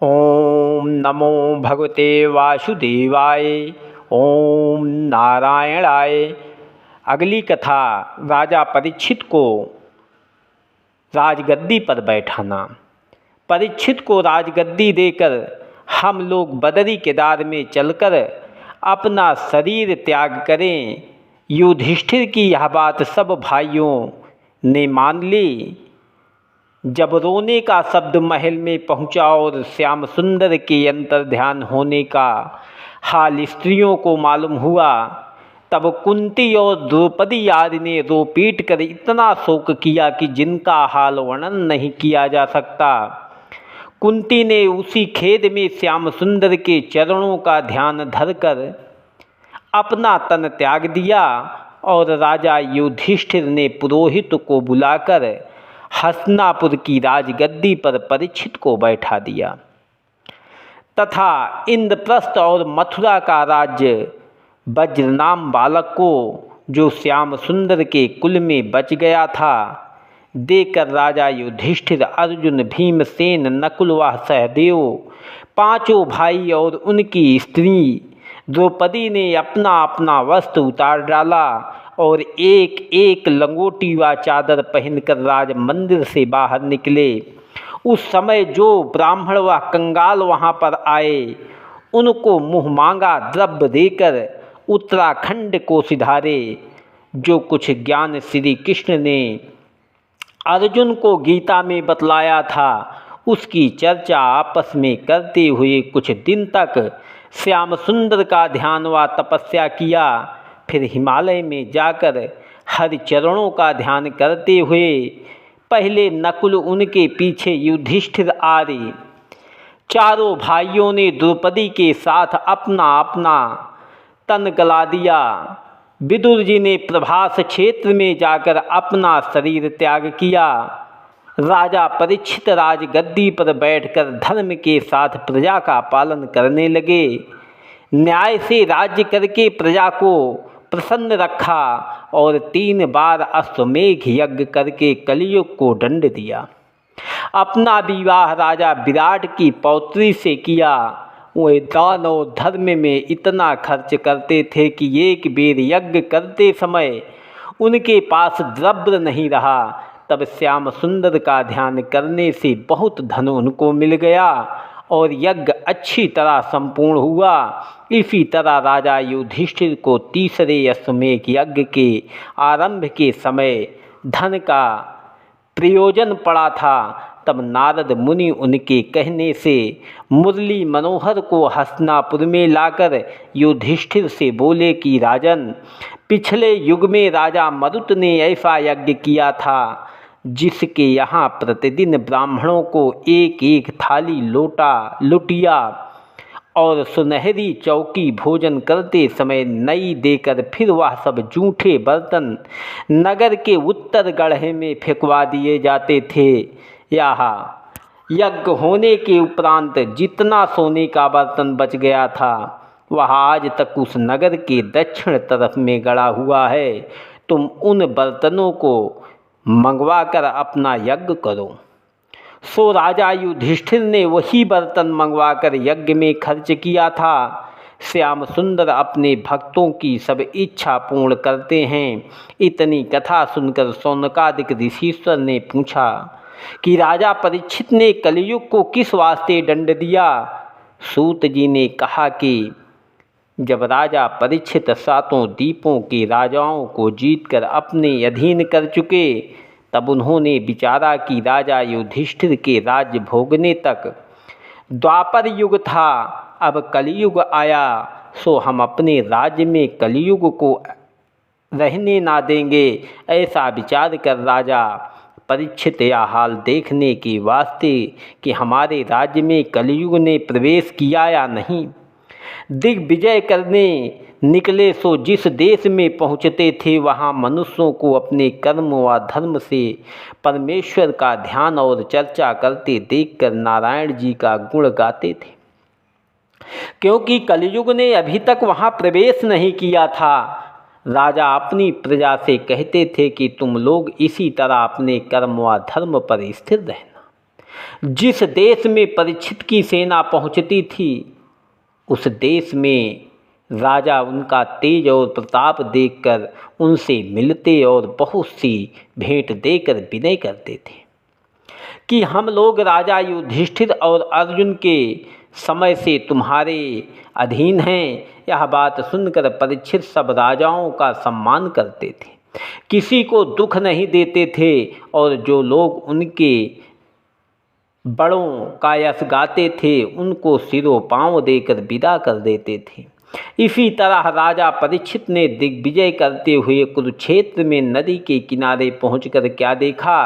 ओम नमो भगवते वासुदेवाय। ओम नारायणाय। अगली कथा राजा परीक्षित को राजगद्दी पर बैठाना। परीक्षित को राजगद्दी देकर हम लोग बदरी केदार में चलकर अपना शरीर त्याग करें। युधिष्ठिर की यह बात सब भाइयों ने मान ली। जब रोने का शब्द महल में पहुंचा और श्याम सुंदर के अंतर्ध्यान होने का हाल स्त्रियों को मालूम हुआ, तब कुंती और द्रौपदी आदि ने रो पीट कर इतना शोक किया कि जिनका हाल वर्णन नहीं किया जा सकता। कुंती ने उसी खेद में श्याम सुंदर के चरणों का ध्यान धरकर अपना तन त्याग दिया और राजा युधिष्ठिर ने पुरोहित को बुलाकर हस्तिनापुर की राजगद्दी पर परीक्षित को बैठा दिया तथा इंद्रप्रस्थ और मथुरा का राज्य वज्र नाम बालक को, जो श्याम सुंदर के कुल में बच गया था, देकर राजा युधिष्ठिर, अर्जुन, भीमसेन, नकुल व सहदेव, पांचों भाई और उनकी स्त्री द्रौपदी ने अपना अपना वस्त्र उतार डाला और एक एक लंगोटी व चादर पहनकर राज मंदिर से बाहर निकले। उस समय जो ब्राह्मण व कंगाल वहाँ पर आए, उनको मुँह मांगा द्रव्य देकर उत्तराखंड को सिधारे। जो कुछ ज्ञान श्री कृष्ण ने अर्जुन को गीता में बतलाया था, उसकी चर्चा आपस में करते हुए कुछ दिन तक श्याम सुंदर का ध्यान व तपस्या किया। फिर हिमालय में जाकर हरिचरणों का ध्यान करते हुए पहले नकुल, उनके पीछे युधिष्ठिर आदि चारों भाइयों ने द्रौपदी के साथ अपना अपना तन गला दिया। विदुर जी ने प्रभास क्षेत्र में जाकर अपना शरीर त्याग किया। राजा परीक्षित राजगद्दी पर बैठकर धर्म के साथ प्रजा का पालन करने लगे। न्याय से राज्य करके प्रजा को प्रसन्न रखा और 3 बार अश्वमेघ यज्ञ करके कलियुग को दंड दिया। अपना विवाह राजा विराट की पौत्री से किया। वे दान और धर्म में इतना खर्च करते थे कि एक बेर यज्ञ करते समय उनके पास द्रव्य नहीं रहा। तब श्याम सुंदर का ध्यान करने से बहुत धन उनको मिल गया और यज्ञ अच्छी तरह संपूर्ण हुआ। इसी तरह राजा युधिष्ठिर को तीसरे अश्वमेघ यज्ञ के आरंभ के समय धन का प्रयोजन पड़ा था। तब नारद मुनि उनके कहने से मुरली मनोहर को हस्तिनापुर में लाकर युधिष्ठिर से बोले कि राजन, पिछले युग में राजा मरुत ने ऐसा यज्ञ किया था जिसके यहाँ प्रतिदिन ब्राह्मणों को एक एक थाली लोटा, लुटिया और सुनहरी चौकी भोजन करते समय नई देकर फिर वह सब जूठे बर्तन नगर के उत्तर गढ़े में फेंकवा दिए जाते थे। यहाँ यज्ञ होने के उपरांत जितना सोने का बर्तन बच गया था वह आज तक उस नगर के दक्षिण तरफ में गड़ा हुआ है। तुम उन बर्तनों को मंगवा कर अपना यज्ञ करो। सो राजा युधिष्ठिर ने वही बर्तन मंगवाकर यज्ञ में खर्च किया था। श्याम सुंदर अपने भक्तों की सब इच्छा पूर्ण करते हैं। इतनी कथा सुनकर शौनकादिक ऋषीश्वर ने पूछा कि राजा परीक्षित ने कलियुग को किस वास्ते दंड दिया। सूत जी ने कहा कि जब राजा परीक्षित 7 द्वीपों के राजाओं को जीतकर अपने अधीन कर चुके, तब उन्होंने विचारा कि राजा युधिष्ठिर के राज्य भोगने तक द्वापर युग था, अब कलियुग आया, सो हम अपने राज्य में कलियुग को रहने ना देंगे। ऐसा विचार कर राजा परीक्षित यह हाल देखने के वास्ते कि हमारे राज्य में कलियुग ने प्रवेश किया या नहीं, दिग्विजय करने निकले। सो जिस देश में पहुँचते थे वहाँ मनुष्यों को अपने कर्म व धर्म से परमेश्वर का ध्यान और चर्चा करते देखकर नारायण जी का गुण गाते थे। क्योंकि कलियुग ने अभी तक वहाँ प्रवेश नहीं किया था, राजा अपनी प्रजा से कहते थे कि तुम लोग इसी तरह अपने कर्म व धर्म पर स्थिर रहना। जिस देश में परीक्षित की सेना पहुंचती थी, उस देश में राजा उनका तेज और प्रताप देखकर उनसे मिलते और बहुत सी भेंट देकर विनय करते थे कि हम लोग राजा युधिष्ठिर और अर्जुन के समय से तुम्हारे अधीन हैं। यह बात सुनकर परीक्षित सब राजाओं का सम्मान करते थे, किसी को दुख नहीं देते थे और जो लोग उनके बड़ों का यश गाते थे उनको सिरों पांव देकर विदा कर देते थे। इसी तरह राजा परीक्षित ने दिग्विजय करते हुए कुरुक्षेत्र में नदी के किनारे पहुंचकर क्या देखा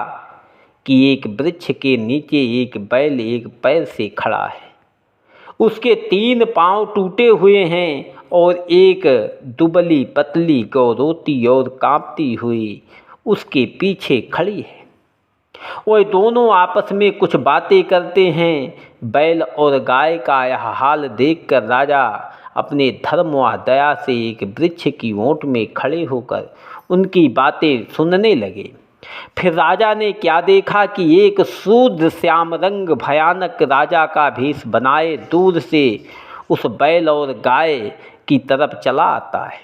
कि एक वृक्ष के नीचे एक बैल एक पैर से खड़ा है। उसके 3 पांव टूटे हुए हैं और एक दुबली पतली गौ रोती और कांपती हुई उसके पीछे खड़ी है। वह दोनों आपस में कुछ बातें करते हैं। बैल और गाय का यह हाल देखकर राजा अपने धर्म व दया से एक वृक्ष की ओट में खड़े होकर उनकी बातें सुनने लगे। फिर राजा ने क्या देखा कि एक शूद्र श्याम रंग भयानक राजा का भेष बनाए दूर से उस बैल और गाय की तरफ चला आता है।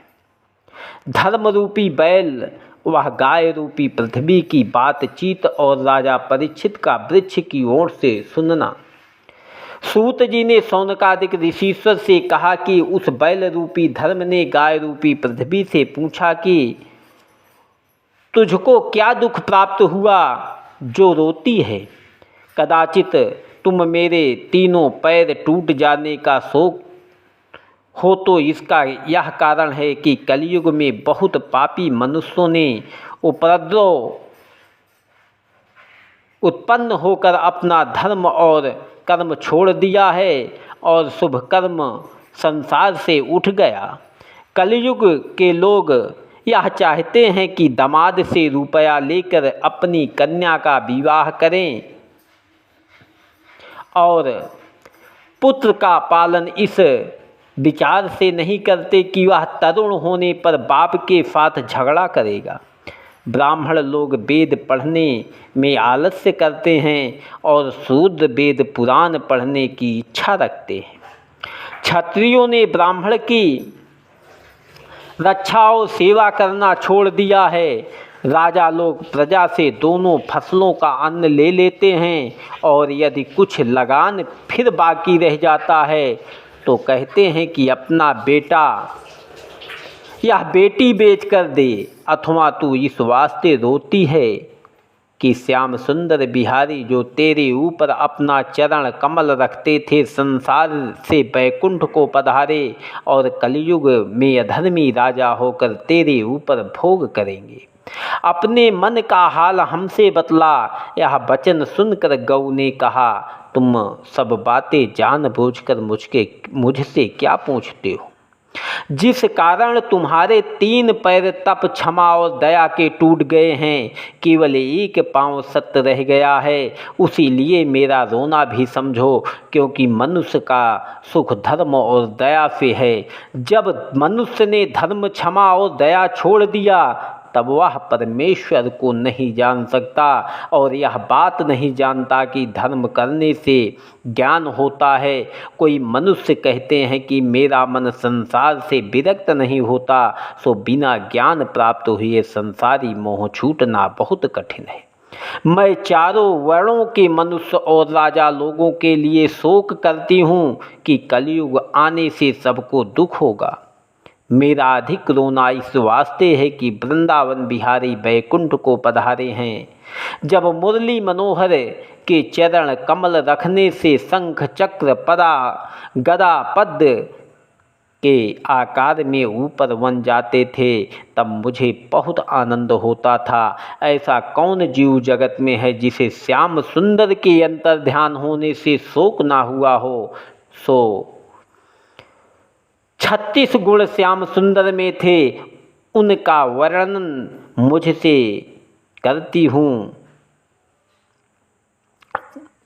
धर्म रूपी बैल वह गाय रूपी पृथ्वी की बातचीत और राजा परीक्षित का वृक्ष की ओर से सुनना। सूत जी ने शौनकादिक ऋषीश्वर से कहा कि उस बैल रूपी धर्म ने गाय रूपी पृथ्वी से पूछा कि तुझको क्या दुख प्राप्त हुआ जो रोती है? कदाचित तुम मेरे 3 पैर टूट जाने का शोक हो तो इसका यह कारण है कि कलयुग में बहुत पापी मनुष्यों ने उपद्रव उत्पन्न होकर अपना धर्म और कर्म छोड़ दिया है और शुभ कर्म संसार से उठ गया। कलयुग के लोग यह चाहते हैं कि दामाद से रुपया लेकर अपनी कन्या का विवाह करें और पुत्र का पालन इस विचार से नहीं करते कि वह तरुण होने पर बाप के साथ झगड़ा करेगा। ब्राह्मण लोग वेद पढ़ने में आलस्य करते हैं और शूद्र वेद पुराण पढ़ने की इच्छा रखते हैं। क्षत्रियों ने ब्राह्मण की रक्षा और सेवा करना छोड़ दिया है। राजा लोग प्रजा से दोनों फसलों का अन्न ले लेते हैं और यदि कुछ लगान फिर बाकी रह जाता है तो कहते हैं कि अपना बेटा या बेटी बेच कर दे, अथवा तू इस वास्ते रोती है कि श्याम सुंदर बिहारी जो तेरे ऊपर अपना चरण कमल रखते थे संसार से बैकुंठ को पधारे और कलयुग में अधर्मी राजा होकर तेरे ऊपर भोग करेंगे। अपने मन का हाल हमसे बतला। यह वचन सुनकर गौ ने कहा, तुम सब बातें जानबूझकर मुझसे क्या पूछते हो? जिस कारण तुम्हारे 3 पैर तप क्षमा और दया के टूट गए हैं, केवल एक पांव सत्य रह गया है, उसी लिए मेरा रोना भी समझो, क्योंकि मनुष्य का सुख धर्म और दया से है। जब मनुष्य ने धर्म क्षमा और दया छोड़ दिया तब वह परमेश्वर को नहीं जान सकता और यह बात नहीं जानता कि धर्म करने से ज्ञान होता है। कोई मनुष्य कहते हैं कि मेरा मन संसार से विरक्त नहीं होता, सो बिना ज्ञान प्राप्त हुए संसारी मोह छूटना बहुत कठिन है। मैं चारों वर्णों के मनुष्य और राजा लोगों के लिए शोक करती हूँ कि कलयुग आने से सबको दुख होगा। मेरा अधिक रोना इस वास्ते है कि वृंदावन बिहारी बैकुंठ को पधारे हैं। जब मुरली मनोहर के चरण कमल रखने से शंख चक्र पदा गदा पद्म के आकार में ऊपर बन जाते थे तब मुझे बहुत आनंद होता था। ऐसा कौन जीव जगत में है जिसे श्याम सुंदर के अंतर ध्यान होने से शोक ना हुआ हो। सो 36 गुण श्याम सुंदर में थे, उनका वर्णन मुझसे करती हूँ,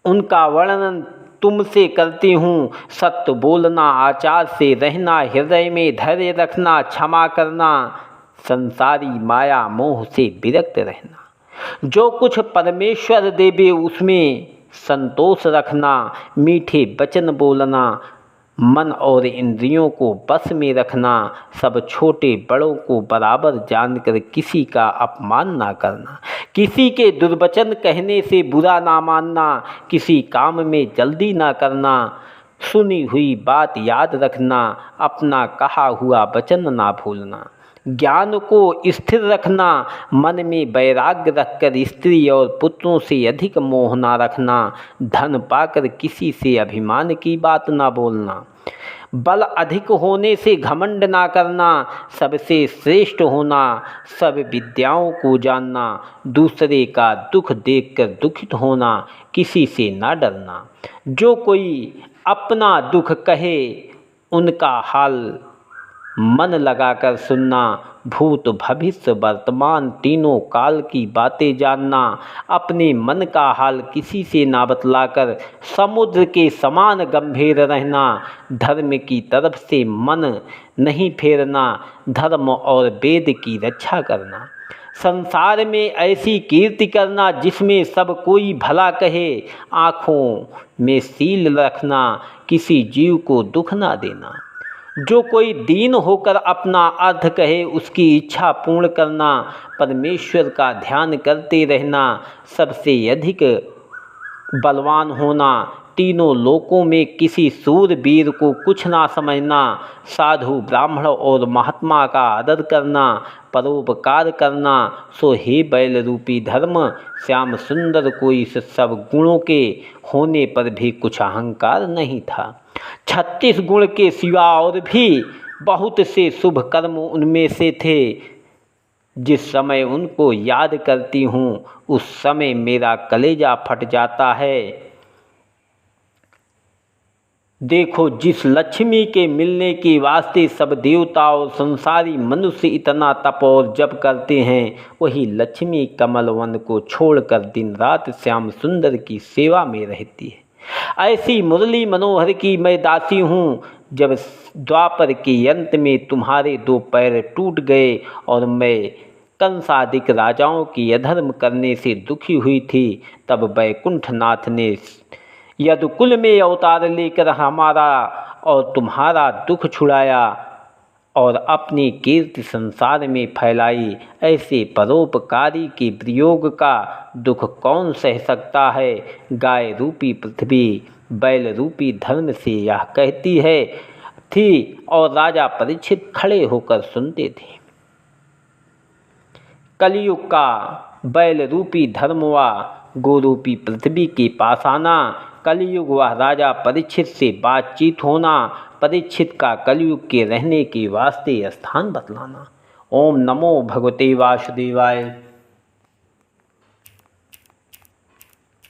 उनका वर्णन तुमसे करती हूँ। सत्य बोलना, आचार से रहना, हृदय में धैर्य रखना, क्षमा करना, संसारी माया मोह से विरक्त रहना। जो कुछ परमेश्वर देवे उसमें संतोष रखना, मीठे वचन बोलना, मन और इंद्रियों को बस में रखना, सब छोटे बड़ों को बराबर जानकर किसी का अपमान ना करना, किसी के दुर्वचन कहने से बुरा ना मानना, किसी काम में जल्दी ना करना, सुनी हुई बात याद रखना, अपना कहा हुआ वचन ना भूलना, ज्ञान को स्थिर रखना, मन में वैराग्य रखकर स्त्री और पुत्रों से अधिक मोह ना रखना, धन पाकर किसी से अभिमान की बात ना बोलना, बल अधिक होने से घमंड ना करना, सबसे श्रेष्ठ होना, सब विद्याओं को जानना, दूसरे का दुख देखकर दुखित होना, किसी से ना डरना, जो कोई अपना दुख कहे उनका हाल मन लगाकर सुनना, भूत भविष्य वर्तमान तीनों काल की बातें जानना, अपने मन का हाल किसी से ना बतलाकर समुद्र के समान गंभीर रहना, धर्म की तरफ से मन नहीं फेरना, धर्म और वेद की रक्षा करना, संसार में ऐसी कीर्ति करना जिसमें सब कोई भला कहे, आँखों में सील रखना, किसी जीव को दुख ना देना, जो कोई दीन होकर अपना अर्थ कहे उसकी इच्छा पूर्ण करना, परमेश्वर का ध्यान करते रहना, सबसे अधिक बलवान होना, तीनों लोकों में किसी सूरवीर को कुछ ना समझना, साधु ब्राह्मण और महात्मा का आदर करना, परोपकार करना, सो हे बैल रूपी धर्म श्याम सुंदर को इस सब गुणों के होने पर भी कुछ अहंकार नहीं था। 36 गुण के सिवा और भी बहुत से शुभ कर्म उनमें से थे, जिस समय उनको याद करती हूँ उस समय मेरा कलेजा फट जाता है। देखो, जिस लक्ष्मी के मिलने के वास्ते सब देवता और संसारी मनुष्य इतना तप और जप करते हैं, वही लक्ष्मी कमल वन को छोड़कर दिन रात श्याम सुंदर की सेवा में रहती है। ऐसी मुरली मनोहर की मैं दासी हूँ। जब द्वापर के अंत में तुम्हारे 2 पैर टूट गए और मैं कंसादिक राजाओं की अधर्म करने से दुखी हुई थी, तब वैकुंठनाथ ने यदुकुल में अवतार लेकर हमारा और तुम्हारा दुख छुड़ाया और अपनी कीर्ति संसार में फैलाई। ऐसे परोपकारी के प्रयोग का दुख कौन सह सकता है। गाय रूपी पृथ्वी बैल रूपी धर्म से यह कहती है थी और राजा परीक्षित खड़े होकर सुनते थे। कलयुग का बैल रूपी धर्म व गोरूपी पृथ्वी के पास आना, कलयुग व राजा परीक्षित से बातचीत होना, परीक्षित का कलयुग के रहने के वास्ते स्थान बतलाना। ओम नमो भगवते वासुदेवाय।